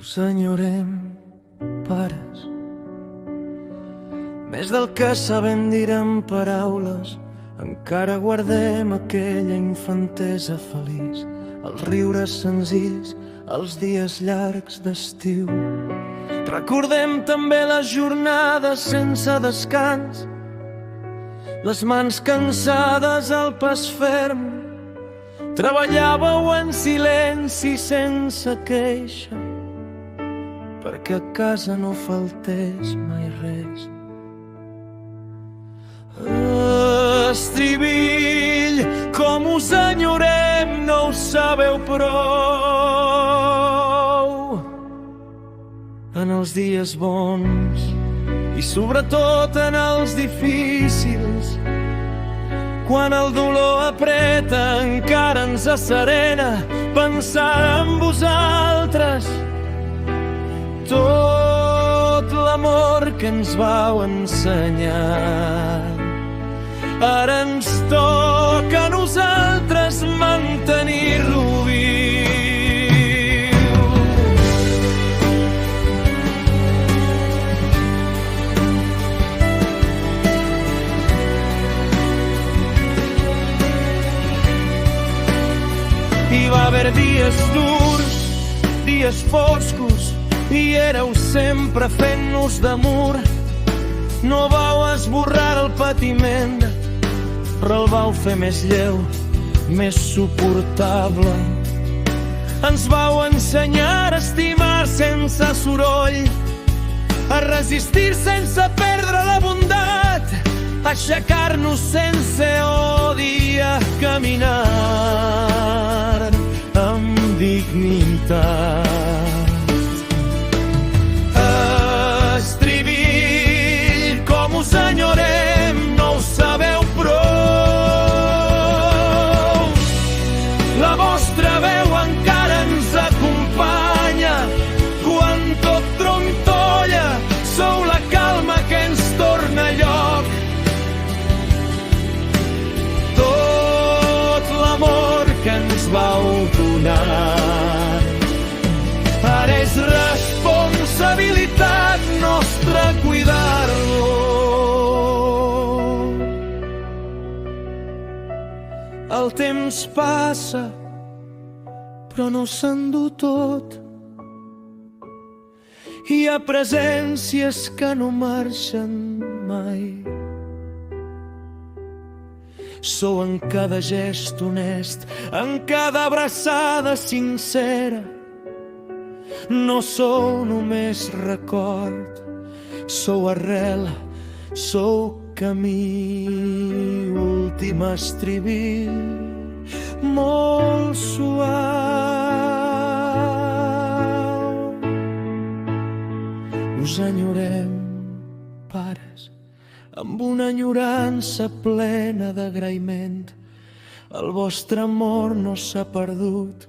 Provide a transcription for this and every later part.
Us enyorem, pares, més del que sabem dir en paraules. Encara guardem aquella infantesa feliç, els riures senzills, els dies llargs d'estiu. Recordem també les jornades sense descans, les mans cansades al pas ferm. Treballàveu en silenci sense queixa, perquè a casa no faltés mai res. Estribill, com us enyorem, no ho sabeu prou. En els dies bons i sobretot en els difícils, quan el dolor apreta encara ens asserena pensar en vosaltres. Tot l'amor que ens vau ensenyar, ara ens toca a nosaltres mantenir-lo viu. Hi va haver dies durs, dies foscos, i éreu sempre fent-nos de mur. No vau esborrar el patiment, però el vau fer més lleu, més suportable. Ens vau ensenyar a estimar sense soroll, a resistir sense perdre la bondat, a aixecar-nos sense odi, a caminar amb dignitat. Estribill, com us enyorem, no ho sabeu prou. La vostra veu encara ens acompanya quan tot trontolla. Sou la calma que ens torna lloc. Tot l'amor que ens vau donar, ara és responsabilitat nostra cuidar-lo. El temps passa, però no s'endú tot. Hi ha presències que no marxen mai. Sou en cada gest honest, en cada abraçada sincera. No sou només record, sou arrel, sou camí. Últim estribill, molt suau. Us enyorem, pares, amb una enyorança plena d'agraïment. El vostre amor no s'ha perdut,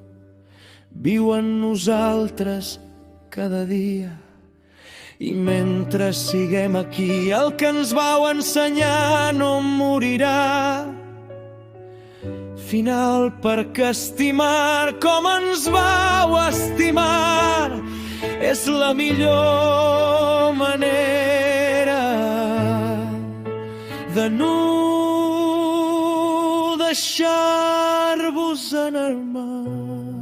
viu en nosaltres cada dia. I mentre siguem aquí, el que ens vau ensenyar no morirà. Final, perquè estimar com ens vau estimar és la millor manera de no deixar-vos anar mai.